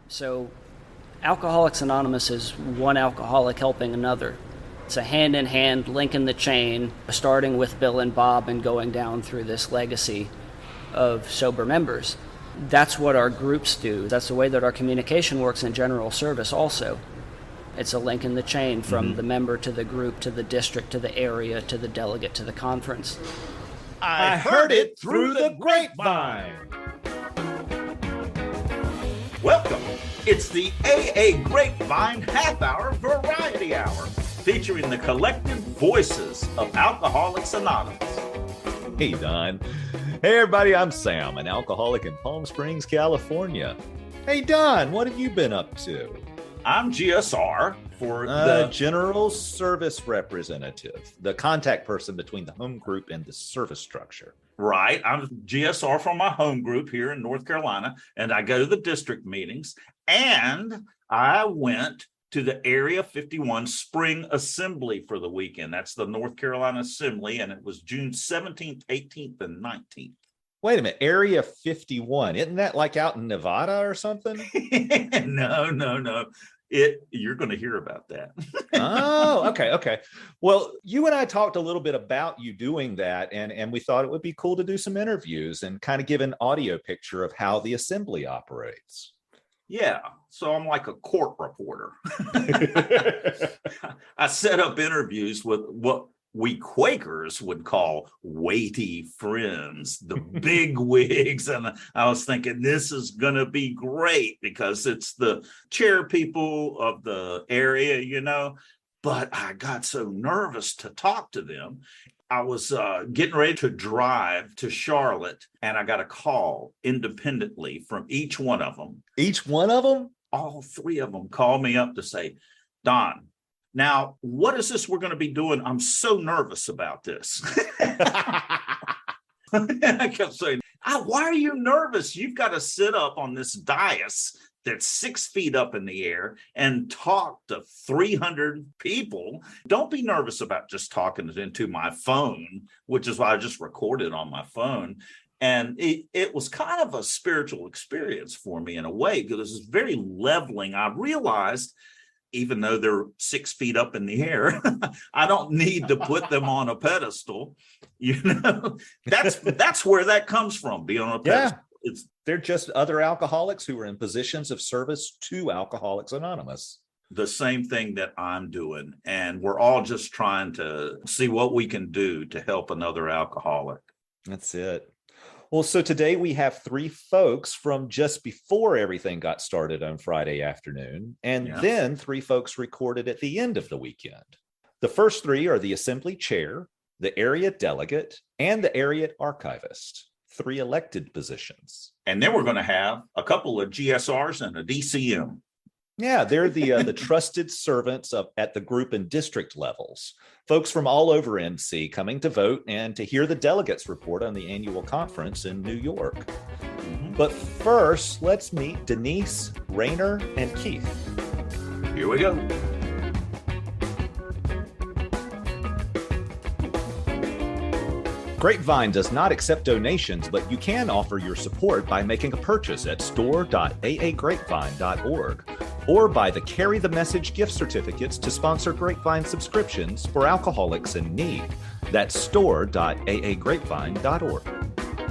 So Alcoholics Anonymous is one alcoholic helping another. It's a hand-in-hand link in the chain, starting with Bill and Bob and going down through this legacy of sober members. That's what our groups do. That's the way that our communication works in general service also. It's a link in the chain from the member to the group to the district to the area to the delegate to the conference. I heard it through the grapevine. Welcome. It's the AA Grapevine half-hour variety hour, featuring the collective voices of Alcoholics Anonymous. Hey, Don. Hey, everybody, I'm Sam, an alcoholic in Palm Springs, California. Hey, Don, what have you been up to? I'm GSR for the General Service Representative, the contact person between the home group and the service structure. Right. I'm GSR for my home group here in North Carolina, and I go to the district meetings, and I went to the Area 51 Spring Assembly for the weekend. That's the North Carolina Assembly, and it was June 17th, 18th, and 19th. Wait a minute, Area 51, isn't that like out in Nevada or something? No. You're going to hear about that. Oh, okay. Well, you and I talked a little bit about you doing that, and we thought it would be cool to do some interviews and kind of give an audio picture of how the assembly operates. Yeah, so I'm like a court reporter. I set up interviews with what we Quakers would call weighty friends, the big wigs. And I was thinking, this is going to be great because it's the chair people of the area, but I got so nervous to talk to them. I was getting ready to drive to Charlotte, and I got a call independently from each one of them. Each one of them? All three of them called me up to say, Don, now, what is this we're going to be doing? I'm so nervous about this. And I kept saying, why are you nervous? You've got to sit up on this dais that's 6 feet up in the air and talk to 300 people. Don't be nervous about just talking into my phone, which is why I just recorded on my phone. And it was kind of a spiritual experience for me in a way, because it was very leveling. I realized, even though they're 6 feet up in the air, I don't need to put them on a pedestal. That's where that comes from, being on a pedestal. Yeah. They're just other alcoholics who are in positions of service to Alcoholics Anonymous. The same thing that I'm doing. And we're all just trying to see what we can do to help another alcoholic. That's it. Well, so today we have three folks from just before everything got started on Friday afternoon, and then three folks recorded at the end of the weekend. The first three are the Assembly Chair, the Area Delegate, and the Area Archivist, three elected positions. And then we're going to have a couple of GSRs and a DCM. Yeah, they're the trusted servants at the group and district levels. Folks from all over NC coming to vote and to hear the delegates report on the annual conference in New York. But first, let's meet Denise, Rainer, and Keith. Here we go. Grapevine does not accept donations, but you can offer your support by making a purchase at store.aagrapevine.org or by the Carry the Message gift certificates to sponsor Grapevine subscriptions for alcoholics in need. That's store.aagrapevine.org.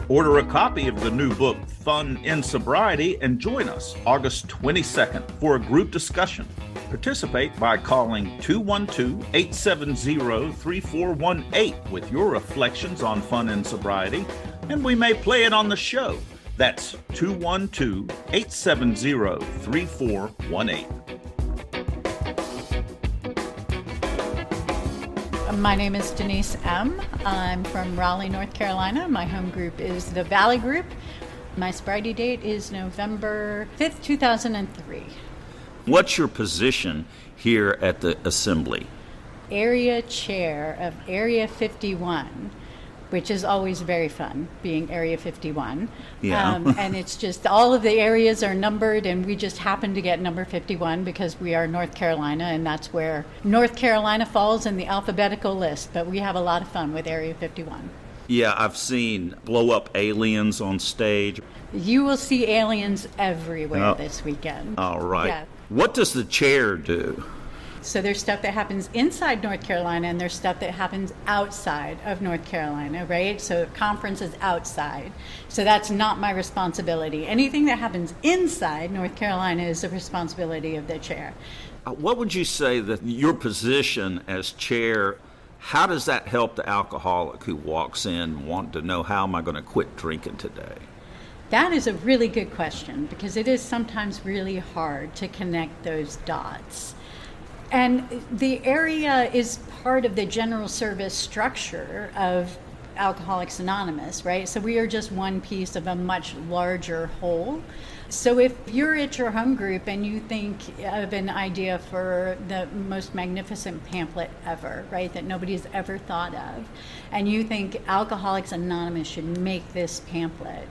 Order a copy of the new book, Fun in Sobriety, and join us August 22nd for a group discussion. Participate by calling 212-870-3418 with your reflections on fun in sobriety, and we may play it on the show. That's 212-870-3418. My name is Denise M. I'm from Raleigh, North Carolina. My home group is the Valley Group. My sobriety date is November 5th, 2003. What's your position here at the Assembly? Area Chair of Area 51, which is always very fun, being Area 51. Yeah. And it's just all of the areas are numbered, and we just happen to get number 51 because we are North Carolina, and that's where North Carolina falls in the alphabetical list. But we have a lot of fun with Area 51. Yeah, I've seen blow up aliens on stage. You will see aliens everywhere Oh. this weekend. All right. Yeah. What does the chair do? So there's stuff that happens inside North Carolina and there's stuff that happens outside of North Carolina, right? So conference is outside. So that's not my responsibility. Anything that happens inside North Carolina is the responsibility of the chair. What would you say that your position as chair, how does that help the alcoholic who walks in wanting to know, how am I going to quit drinking today? That is a really good question because it is sometimes really hard to connect those dots. And the area is part of the general service structure of Alcoholics Anonymous, right? So we are just one piece of a much larger whole. So if you're at your home group and you think of an idea for the most magnificent pamphlet ever, right, that nobody's ever thought of, and you think Alcoholics Anonymous should make this pamphlet,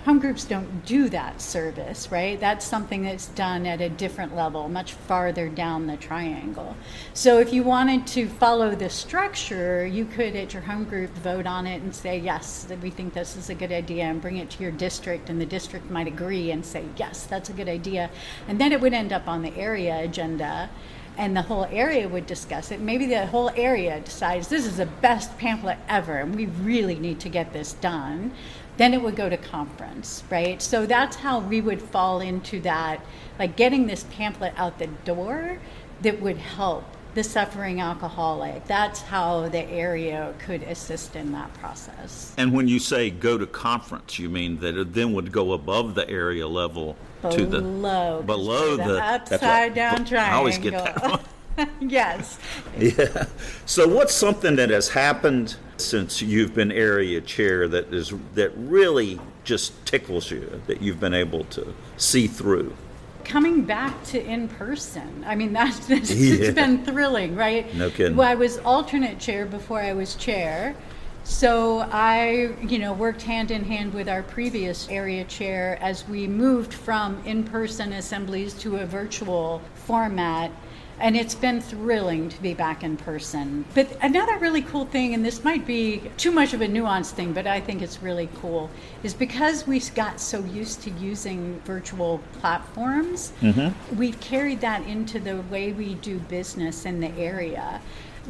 home groups don't do that service, right? That's something that's done at a different level, much farther down the triangle. So if you wanted to follow the structure, you could at your home group vote on it and say, yes, that we think this is a good idea, and bring it to your district, and the district might agree and say, yes, that's a good idea. And then it would end up on the area agenda, and the whole area would discuss it. Maybe the whole area decides this is the best pamphlet ever, and we really need to get this done. Then it would go to conference, right? So that's how we would fall into that, like getting this pamphlet out the door that would help the suffering alcoholic. That's how the area could assist in that process. And when you say go to conference, you mean that it then would go above the area level to the below the upside down triangle. I always get that wrong. Yes. Yeah. So what's something that has happened since you've been area chair that really just tickles you, that you've been able to see through? Coming back to in person. I mean, Yeah. it's been thrilling, right? No kidding. Well, I was alternate chair before I was chair. So I, worked hand in hand with our previous area chair as we moved from in-person assemblies to a virtual format. And it's been thrilling to be back in person. But another really cool thing, and this might be too much of a nuanced thing, but I think it's really cool, is because we got so used to using virtual platforms, we've carried that into the way we do business in the area.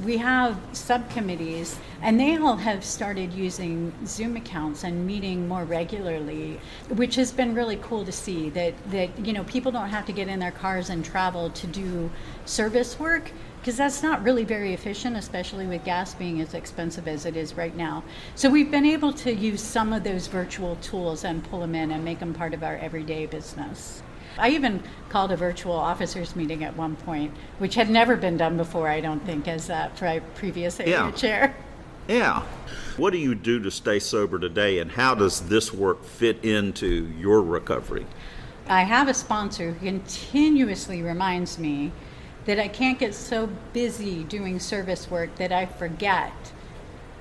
We have subcommittees, and they all have started using Zoom accounts and meeting more regularly, which has been really cool to see that people don't have to get in their cars and travel to do service work, because that's not really very efficient, especially with gas being as expensive as it is right now. So we've been able to use some of those virtual tools and pull them in and make them part of our everyday business. I even called a virtual officers meeting at one point, which had never been done before, I don't think, as a previous area chair. Yeah. What do you do to stay sober today, and how does this work fit into your recovery? I have a sponsor who continuously reminds me that I can't get so busy doing service work that I forget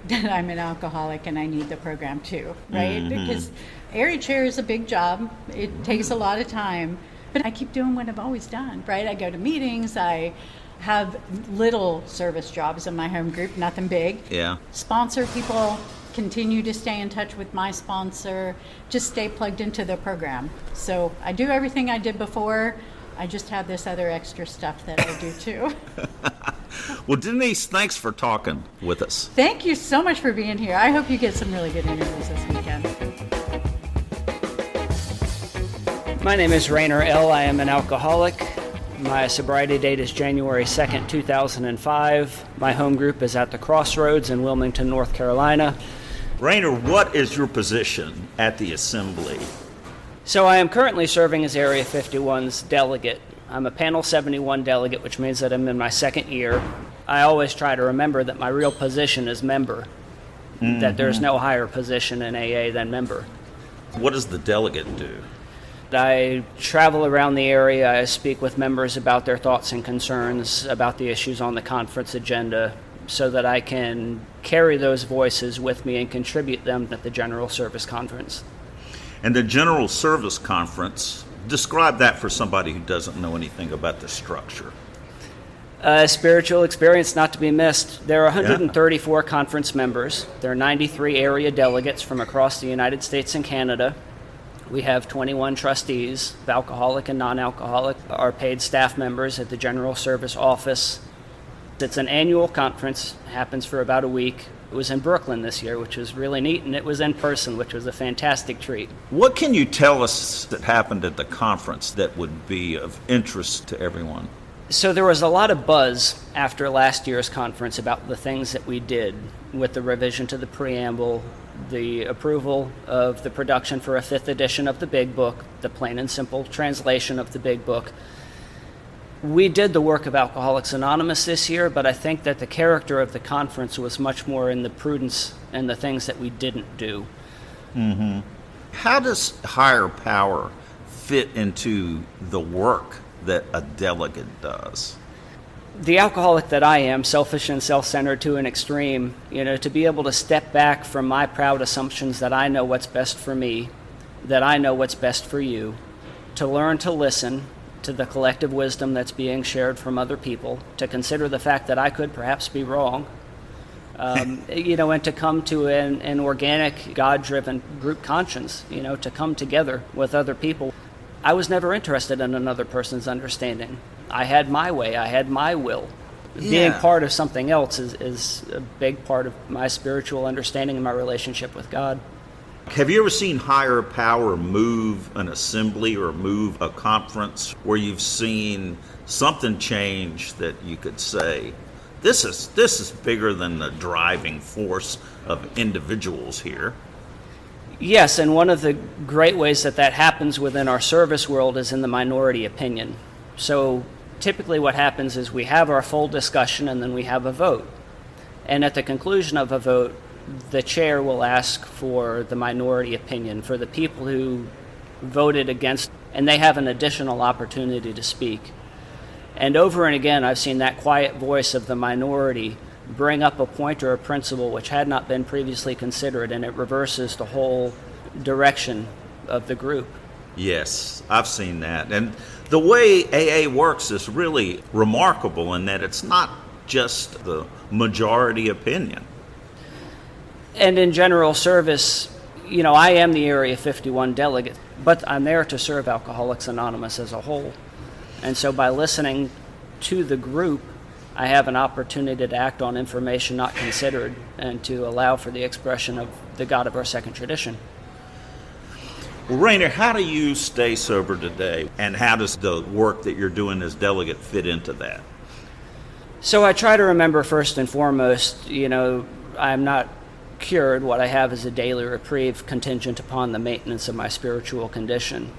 that I'm an alcoholic and I need the program too, right? Because area chair is a big job. It takes a lot of time, but I keep doing what I've always done, right? I go to meetings, I have little service jobs in my home group, nothing big. Yeah. Sponsor people, continue to stay in touch with my sponsor, just stay plugged into the program. So I do everything I did before. I just have this other extra stuff that I do too. Well, Denise, thanks for talking with us. Thank you so much for being here. I hope you get some really good interviews this weekend. My name is Rainer L. I am an alcoholic. My sobriety date is January 2nd, 2005. My home group is at the Crossroads in Wilmington, North Carolina. Rainer, what is your position at the assembly? So I am currently serving as Area 51's delegate. I'm a Panel 71 delegate, which means that I'm in my second year. I always try to remember that my real position is member, that there's no higher position in AA than member. What does the delegate do? I travel around the area. I speak with members about their thoughts and concerns about the issues on the conference agenda so that I can carry those voices with me and contribute them at the General Service Conference. And the General Service Conference, describe that for somebody who doesn't know anything about the structure. A spiritual experience not to be missed. There are 134 conference members. There are 93 area delegates from across the United States and Canada. We have 21 trustees, alcoholic and non-alcoholic, our paid staff members at the General Service Office. It's an annual conference, happens for about a week. It was in Brooklyn this year, which was really neat, and it was in person, which was a fantastic treat. What can you tell us that happened at the conference that would be of interest to everyone? So there was a lot of buzz after last year's conference about the things that we did with the revision to the preamble, the approval of the production for a 5th edition of the Big Book, the plain and simple translation of the Big Book. We did the work of Alcoholics Anonymous this year, but I think that the character of the conference was much more in the prudence and the things that we didn't do. Mm-hmm. How does higher power fit into the work that a delegate does? The alcoholic that I am, selfish and self-centered to an extreme, to be able to step back from my proud assumptions that I know what's best for me, that I know what's best for you, to learn to listen to the collective wisdom that's being shared from other people, to consider the fact that I could perhaps be wrong, and to come to an organic, God-driven group conscience, to come together with other people. I was never interested in another person's understanding. I had my way, I had my will. Yeah. Being part of something else is a big part of my spiritual understanding and my relationship with God. Have you ever seen higher power move an assembly or move a conference where you've seen something change that you could say, this is bigger than the driving force of individuals here? Yes, and one of the great ways that happens within our service world is in the minority opinion. So typically what happens is we have our full discussion and then we have a vote. And at the conclusion of a vote, the chair will ask for the minority opinion, for the people who voted against, and they have an additional opportunity to speak. And over and again, I've seen that quiet voice of the minority bring up a point or a principle which had not been previously considered, and it reverses the whole direction of the group. Yes, I've seen that. And the way AA works is really remarkable in that it's not just the majority opinion. And in general service, I am the Area 51 delegate, but I'm there to serve Alcoholics Anonymous as a whole. And so by listening to the group, I have an opportunity to act on information not considered and to allow for the expression of the God of our second tradition. Well, Rainer, how do you stay sober today, and how does the work that you're doing as delegate fit into that? So I try to remember first and foremost, I'm not cured. What I have is a daily reprieve contingent upon the maintenance of my spiritual condition.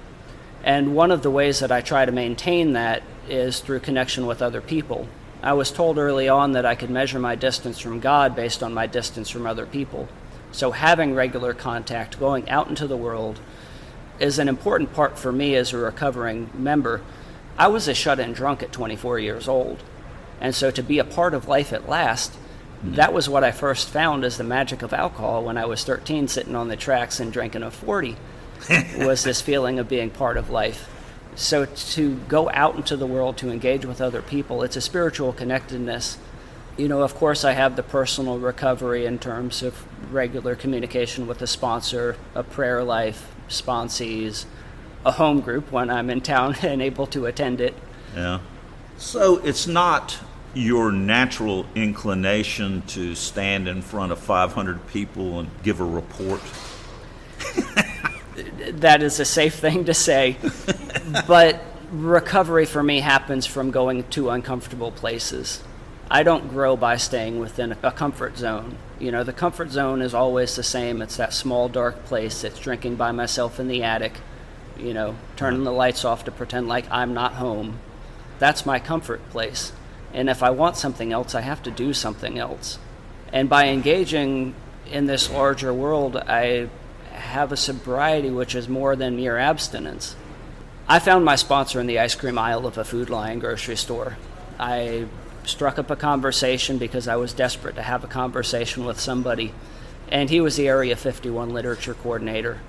And one of the ways that I try to maintain that is through connection with other people. I was told early on that I could measure my distance from God based on my distance from other people. So having regular contact, going out into the world, is an important part for me as a recovering member. I was a shut-in drunk at 24 years old. And so to be a part of life at last, that was what I first found as the magic of alcohol when I was 13, sitting on the tracks and drinking a 40, was this feeling of being part of life. So to go out into the world, to engage with other people, it's a spiritual connectedness. Of course, I have the personal recovery in terms of regular communication with a sponsor, a prayer life, sponsees, a home group when I'm in town and able to attend it. Yeah. So it's not your natural inclination to stand in front of 500 people and give a report? That is a safe thing to say. But recovery for me happens from going to uncomfortable places. I don't grow by staying within a comfort zone. The comfort zone is always the same. It's that small, dark place. It's drinking by myself in the attic, turning the lights off to pretend like I'm not home. That's my comfort place. And if I want something else, I have to do something else. And by engaging in this larger world, I have a sobriety which is more than mere abstinence. I found my sponsor in the ice cream aisle of a Food Lion grocery store. I struck up a conversation because I was desperate to have a conversation with somebody. And he was the Area 51 literature coordinator.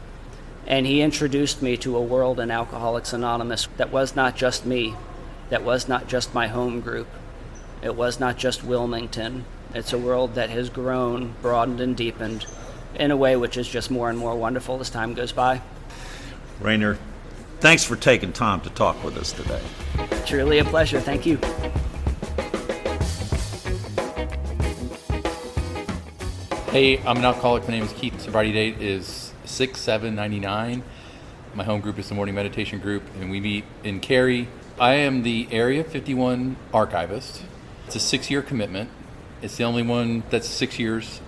And he introduced me to a world in Alcoholics Anonymous that was not just me, that was not just my home group, It was not just Wilmington. It's a world that has grown, broadened, and deepened in a way which is just more and more wonderful as time goes by. Rainer, thanks for taking time to talk with us today. Truly a pleasure. Thank you. Hey, I'm an alcoholic. My name is Keith. Sobriety date is 6/7/99. My home group is the Morning Meditation Group, and we meet in Cary. I am the Area 51 archivist. It's a 6-year commitment. It's the only one that's 6 years,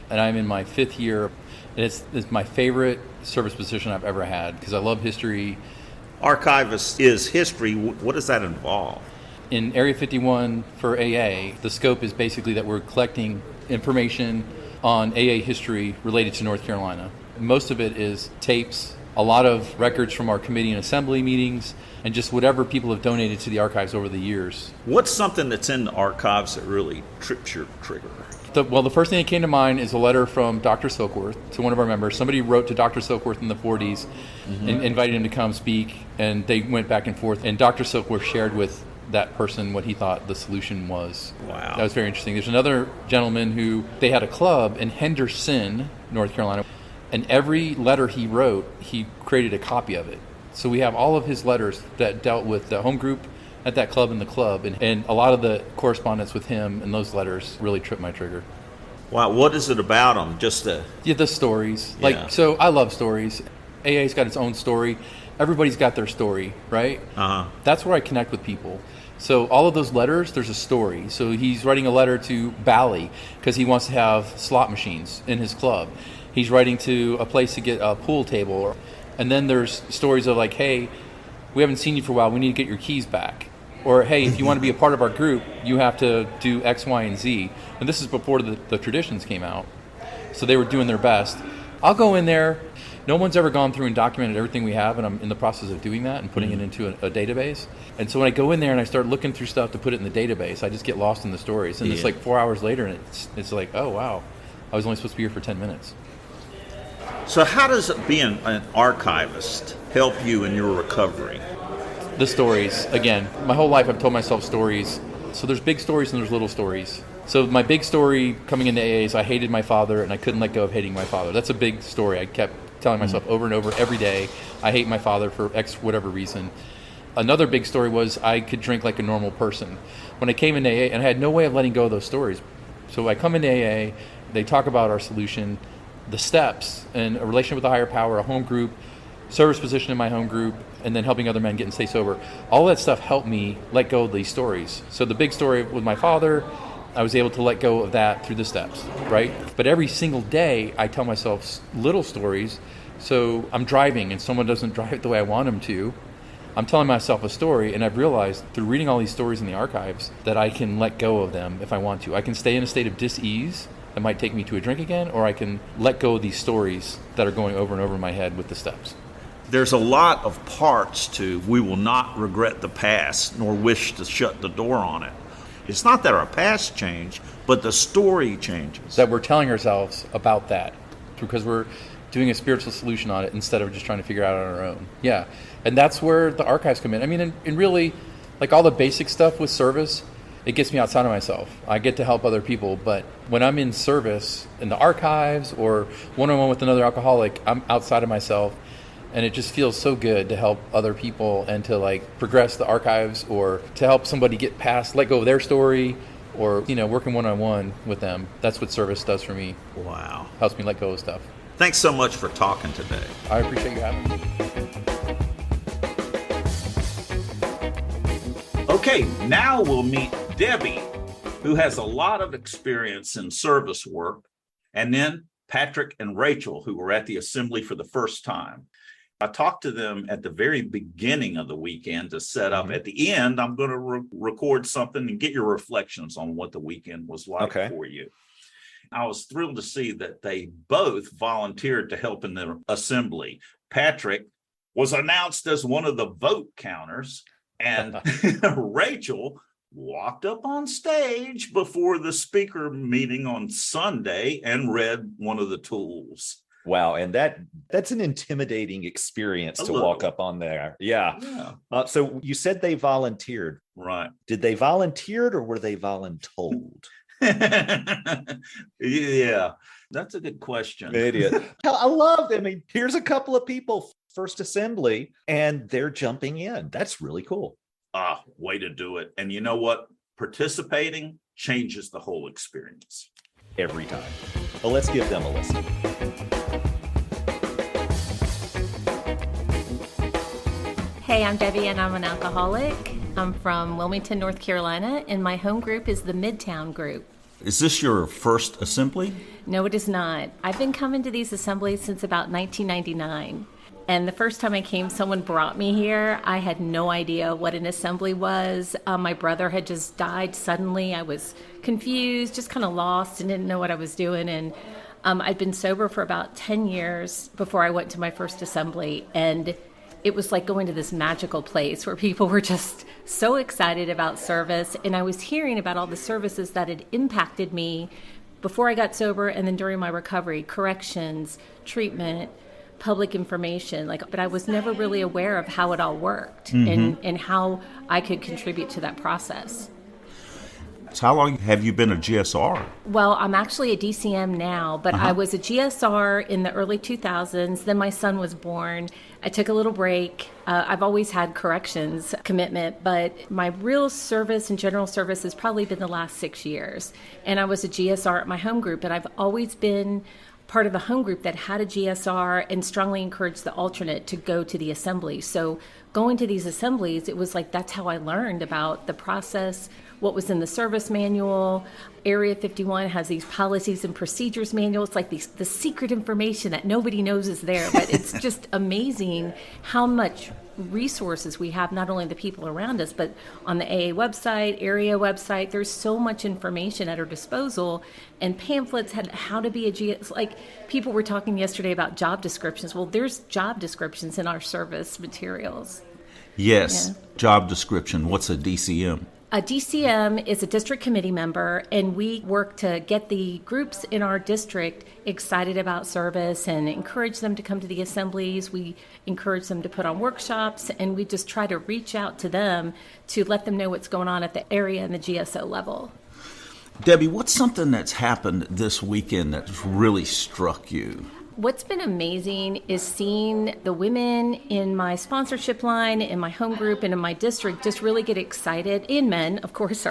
and I'm in my 5th year. And it's my favorite service position I've ever had because I love history. Archivist is history. What does that involve? In Area 51 for AA, the scope is basically that we're collecting information on AA history related to North Carolina. Most of it is tapes, a lot of records from our committee and assembly meetings, and just whatever people have donated to the archives over the years. What's something that's in the archives that really trips your trigger? The first thing that came to mind is a letter from Dr. Silkworth to one of our members. Somebody wrote to Dr. Silkworth in the 40s and invited him to come speak, and they went back and forth, and Dr. Silkworth shared with that person what he thought the solution was. Wow. That was very interesting. There's another gentleman who, they had a club in Henderson, North Carolina, and every letter he wrote, he created a copy of it. So we have all of his letters that dealt with the home group at that club and the club, and a lot of the correspondence with him and those letters really tripped my trigger. Wow, what is it about them? Just the stories. Yeah. So I love stories. AA's got its own story. Everybody's got their story, right? That's where I connect with people. So all of those letters, there's a story. So he's writing a letter to Bally because he wants to have slot machines in his club. He's writing to a place to get a pool table. And then there's stories of like, hey, we haven't seen you for a while. We need to get your keys back. Or, hey, if you want to be a part of our group, you have to do X, Y, and Z. And this is before the traditions came out. So they were doing their best. I'll go in there. No one's ever gone through and documented everything we have, and I'm in the process of doing that and putting it into a database. And so when I go in there and I start looking through stuff to put it in the database, I just get lost in the stories. And it's like 4 hours later, and it's like, oh, wow, I was only supposed to be here for 10 minutes. So how does being an archivist help you in your recovery? The stories, again, my whole life I've told myself stories. So there's big stories and there's little stories. So my big story coming into AA is I hated my father and I couldn't let go of hating my father. That's a big story. I kept telling myself over and over every day, I hate my father for X whatever reason. Another big story was I could drink like a normal person. When I came into AA, and I had no way of letting go of those stories. So I come into AA, they talk about our solution, the steps, and a relationship with a higher power, a home group, service position in my home group, and then helping other men get and stay sober. All that stuff helped me let go of these stories. So the big story with my father, I was able to let go of that through the steps, right? But every single day, I tell myself little stories. So I'm driving and someone doesn't drive the way I want them to. I'm telling myself a story, and I've realized through reading all these stories in the archives that I can let go of them if I want to. I can stay in a state of dis-ease that might take me to a drink again, or I can let go of these stories that are going over and over in my head with the steps. There's a lot of parts to we will not regret the past nor wish to shut the door on it. It's not that our past changed, but the story changes. That we're telling ourselves about that because we're doing a spiritual solution on it instead of just trying to figure it out on our own. Yeah, and that's where the archives come in. I mean, and really, like all the basic stuff with service, it gets me outside of myself. I get to help other people, but when I'm in service in the archives or one-on-one with another alcoholic, I'm outside of myself. And it just feels so good to help other people and to like progress the archives or to help somebody get past, let go of their story or, working one-on-one with them. That's what service does for me. Wow. Helps me let go of stuff. Thanks so much for talking today. I appreciate you having me. Okay, now we'll meet Debbie, who has a lot of experience in service work, and then Patrick and Rachel, who were at the assembly for the first time. I talked to them at the very beginning of the weekend to set up. At the end, I'm going to record something and get your reflections on what the weekend was like for you. I was thrilled to see that they both volunteered to help in the assembly. Patrick was announced as one of the vote counters, and Rachel walked up on stage before the speaker meeting on Sunday and read one of the tools. Wow. And that's an intimidating experience to walk up on there. Yeah. So you said they volunteered. Right. Did they volunteered or were they voluntold? Yeah, that's a good question. Idiot. I love, I mean, here's a couple of people, first assembly, and they're jumping in. That's really cool. Way to do it. And you know what? Participating changes the whole experience. Every time. Well, let's give them a listen. Hey, I'm Debbie and I'm an alcoholic. I'm from Wilmington, North Carolina, and my home group is the Midtown group. Is this your first assembly? No, it is not. I've been coming to these assemblies since about 1999. And the first time I came, someone brought me here. I had no idea what an assembly was. My brother had just died suddenly. I was confused, just kind of lost and didn't know what I was doing. And I'd been sober for about 10 years before I went to my first assembly. And it was like going to this magical place where people were just so excited about service. And I was hearing about all the services that had impacted me before I got sober and then during my recovery, corrections, treatment, public information, but I was never really aware of how it all worked and how I could contribute to that process. So how long have you been a GSR? Well, I'm actually a DCM now, but I was a GSR in the early 2000s. Then my son was born. I took a little break. I've always had corrections commitment, but my real service and general service has probably been the last 6 years. And I was a GSR at my home group, and I've always been part of a home group that had a GSR and strongly encouraged the alternate to go to the assembly. So going to these assemblies, it was like that's how I learned about the process, what was in the service manual. Area 51 has these policies and procedures manuals, like the secret information that nobody knows is there. But it's just amazing how much resources we have, not only the people around us, but on the AA website, area website. There's so much information at our disposal, and pamphlets had how to be a GS. Like people were talking yesterday about job descriptions. Well, there's job descriptions in our service materials. Yes, job description. What's a DCM? A DCM is a district committee member, and we work to get the groups in our district excited about service and encourage them to come to the assemblies. We encourage them to put on workshops, and we just try to reach out to them to let them know what's going on at the area and the GSO level. Debbie, what's something that's happened this weekend that's really struck you? What's been amazing is seeing the women in my sponsorship line, in my home group, and in my district just really get excited, and men, of course,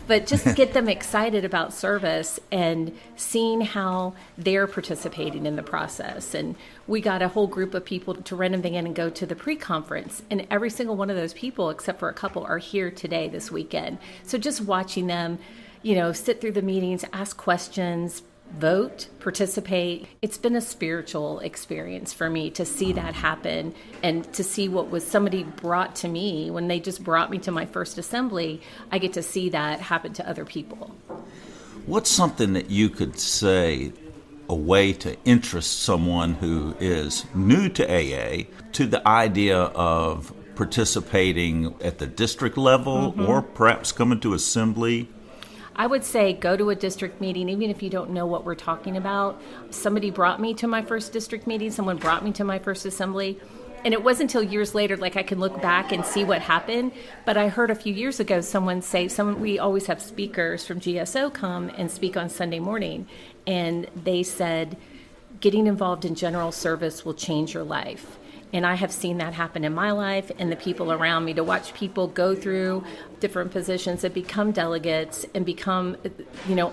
but just get them excited about service and seeing how they're participating in the process. And we got a whole group of people to rent a van and go to the pre-conference, and every single one of those people, except for a couple, are here today this weekend. So just watching them, sit through the meetings, ask questions, vote, participate. It's been a spiritual experience for me to see that happen and to see what was somebody brought to me when they just brought me to my first assembly. I get to see that happen to other people. What's something that you could say, a way to interest someone who is new to AA to the idea of participating at the district level or perhaps coming to assembly? I would say go to a district meeting, even if you don't know what we're talking about. Somebody brought me to my first district meeting. Someone brought me to my first assembly. And it wasn't until years later, I can look back and see what happened. But I heard a few years ago someone say, we always have speakers from GSO come and speak on Sunday morning. And they said, getting involved in general service will change your life. And I have seen that happen in my life and the people around me, to watch people go through different positions and become delegates and become,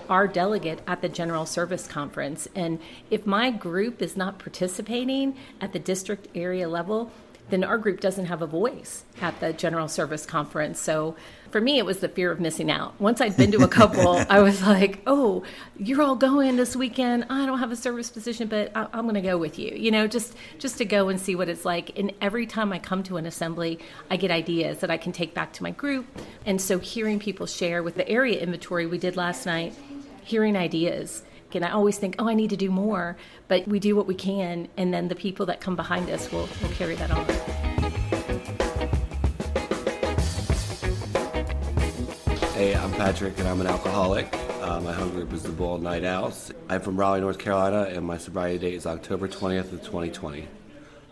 our delegate at the General Service Conference. And if my group is not participating at the district area level, then our group doesn't have a voice at the General Service Conference. So for me, it was the fear of missing out. Once I'd been to a couple, I was like, oh, you're all going this weekend. I don't have a service position, but I'm going to go with you, just to go and see what it's like. And every time I come to an assembly, I get ideas that I can take back to my group. And so hearing people share with the area inventory we did last night, hearing ideas. And I always think, I need to do more, but we do what we can, and then the people that come behind us will carry that on. Hey, I'm Patrick, and I'm an alcoholic. My home group is the Boiled Night Owls. I'm from Raleigh, North Carolina, and my sobriety date is October 20th of 2020.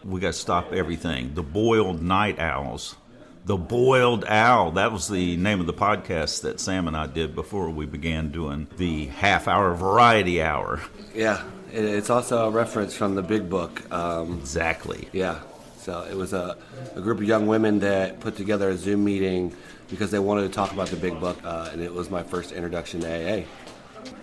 We got to stop everything. The Boiled Night Owls. The Boiled Owl. That was the name of the podcast that Sam and I did before we began doing the half-hour variety hour. Yeah, it's also a reference from the Big Book. Exactly. Yeah, so it was a group of young women that put together a Zoom meeting because they wanted to talk about the Big Book, and it was my first introduction to AA.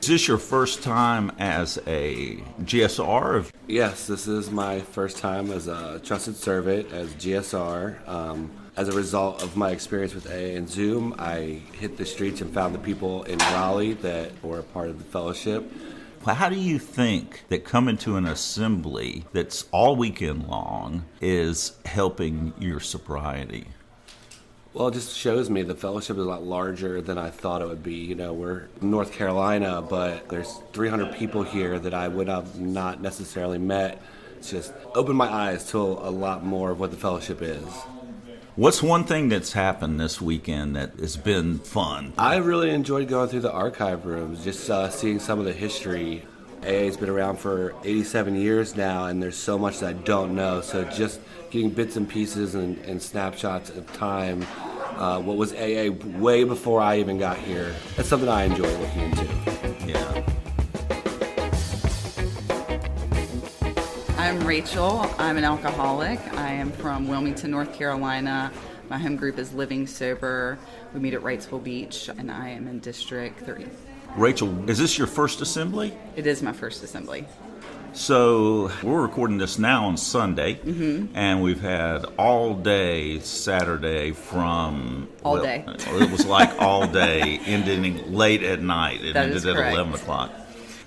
Is this your first time as a GSR? Yes, this is my first time as a trusted servant, as GSR. As a result of my experience with AA and Zoom, I hit the streets and found the people in Raleigh that were a part of the fellowship. How do you think that coming to an assembly that's all weekend long is helping your sobriety? Well, it just shows me the fellowship is a lot larger than I thought it would be. You know, we're in North Carolina, but there's 300 people here that I would have not necessarily met. It's just opened my eyes to a lot more of what the fellowship is. What's one thing that's happened this weekend that has been fun? I really enjoyed going through the archive rooms, just seeing some of the history. AA's been around for 87 years now, and there's so much that I don't know. So just getting bits and pieces and snapshots of time, what was AA way before I even got here, that's something I enjoy looking into. Yeah. I'm Rachel. I'm an alcoholic. I am from Wilmington, North Carolina. My home group is Living Sober. We meet at Wrightsville Beach, and I am in District 3. Rachel, is this your first assembly? It is my first assembly. So we're recording this now on Sunday, and we've had all day Saturday from... All day. It was like all day, ending late at night. It That ended is at correct. 11 o'clock.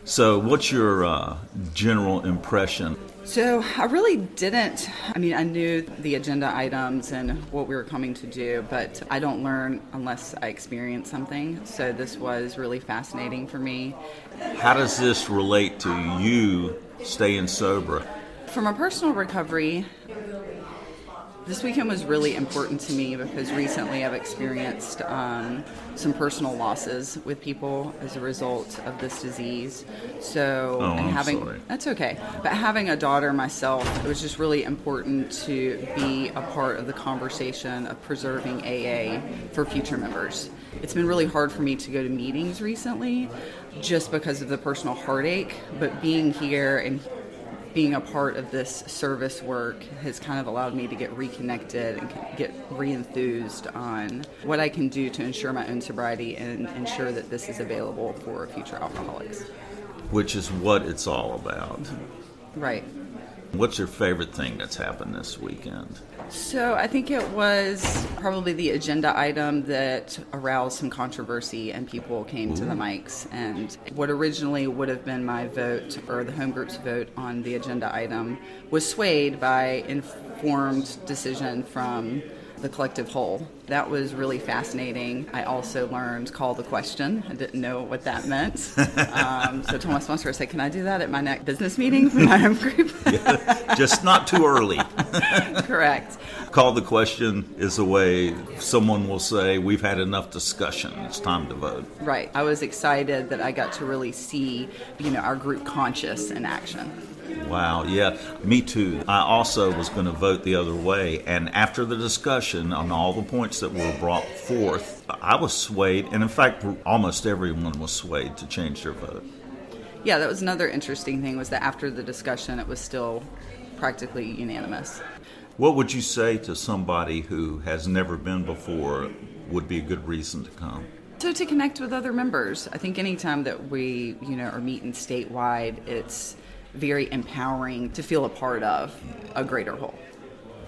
So what's your general impression? So I really didn't, I knew the agenda items and what we were coming to do, but I don't learn unless I experience something. So this was really fascinating for me. How does this relate to you staying sober? For my personal recovery, this weekend was really important to me because recently I've experienced some personal losses with people as a result of this disease. So, I'm sorry. That's okay. But having a daughter myself, it was just really important to be a part of the conversation of preserving AA for future members. It's been really hard for me to go to meetings recently just because of the personal heartache, but being here and being a part of this service work has kind of allowed me to get reconnected and get re-enthused on what I can do to ensure my own sobriety and ensure that this is available for future alcoholics. Which is what it's all about. Right. What's your favorite thing that's happened this weekend? So I think it was probably the agenda item that aroused some controversy and people came to the mics. And what originally would have been my vote or the home group's vote on the agenda item was swayed by informed decision from the collective whole. That was really fascinating. I also learned call the question. I didn't know what that meant. So I told my sponsor, I said, can I do that at my next business meeting for my home group? Yeah, just not too early. Correct. Call the question is a way someone will say, we've had enough discussion. It's time to vote. Right. I was excited that I got to really see, our group conscious in action. Wow, yeah, me too. I also was going to vote the other way, and after the discussion on all the points that were brought forth, I was swayed, and in fact, almost everyone was swayed to change their vote. Yeah, that was another interesting thing, was that after the discussion, it was still practically unanimous. What would you say to somebody who has never been before would be a good reason to come? So to connect with other members. I think anytime that we, are meeting statewide, it's very empowering to feel a part of a greater whole.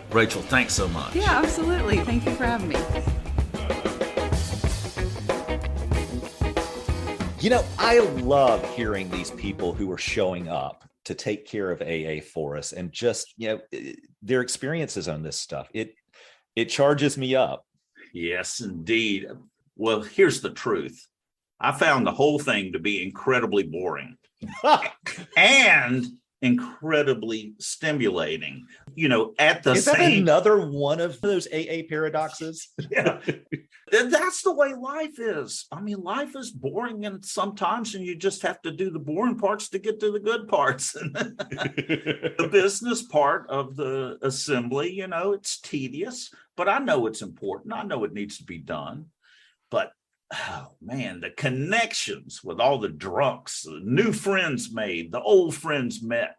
Rachel, thanks so much. Yeah, absolutely. Thank you for having me. I love hearing these people who are showing up to take care of AA for us and just, their experiences on this stuff. It charges me up. Yes, indeed. Well, here's the truth. I found the whole thing to be incredibly boring. And incredibly stimulating. At the Is that same another one of those AA paradoxes? yeah. That's the way life is. I mean, life is boring, and sometimes you just have to do the boring parts to get to the good parts. The business part of the assembly, it's tedious, but I know it's important. I know it needs to be done. But oh man, the connections with all the drunks, the new friends made, the old friends met,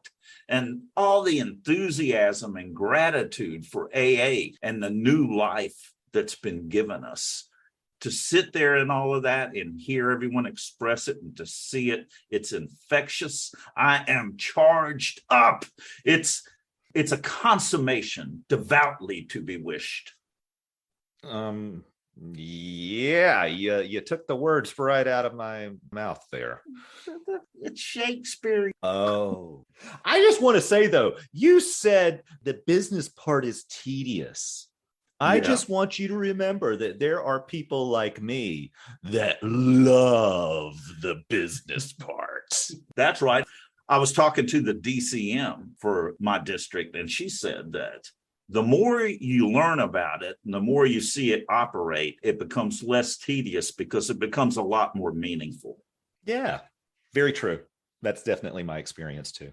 and all the enthusiasm and gratitude for AA and the new life that's been given us. To sit there and all of that and hear everyone express it and to see it, it's infectious. I am charged up. It's a consummation devoutly to be wished. Yeah, you took the words right out of my mouth there. It's Shakespeare. Oh, I just want to say, though, you said the business part is tedious. I just want you to remember that there are people like me that love the business parts. That's right. I was talking to the DCM for my district, and she said that the more you learn about it and the more you see it operate, it becomes less tedious because it becomes a lot more meaningful. Yeah, very true. That's definitely my experience too.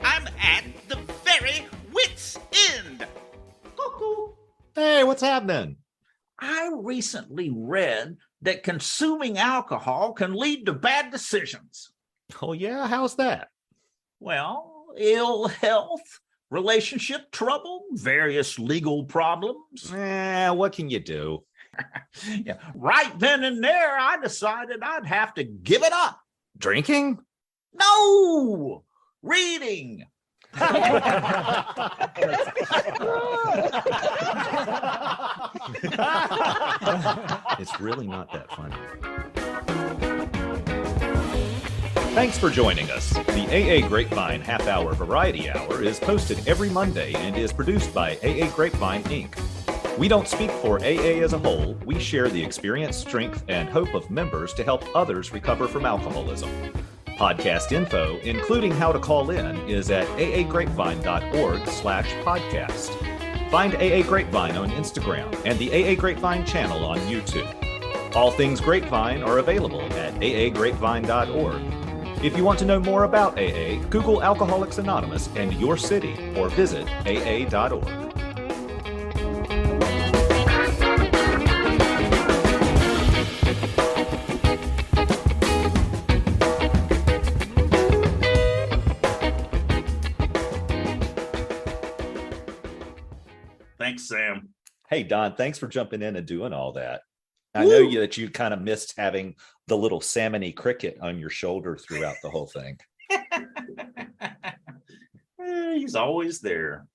I'm at the very wit's end. Cuckoo. Hey, what's happening? I recently read that consuming alcohol can lead to bad decisions. Oh, yeah? How's that? Well, ill health, relationship trouble, various legal problems. What can you do? Yeah. Right then and there, I decided I'd have to give it up. Drinking? No! Reading. It's really not that funny. Thanks for joining us. The AA Grapevine Half Hour Variety Hour is posted every Monday and is produced by AA Grapevine, Inc. We don't speak for AA as a whole. We share the experience, strength, and hope of members to help others recover from alcoholism. Podcast info, including how to call in, is at aagrapevine.org/podcast. Find AA Grapevine on Instagram and the AA Grapevine channel on YouTube. All things Grapevine are available at aagrapevine.org. If you want to know more about AA, Google Alcoholics Anonymous and your city or visit aa.org. Thanks, Sam. Hey, Don, thanks for jumping in and doing all that. I know that you kind of missed having the little salmon-y cricket on your shoulder throughout the whole thing. He's always there.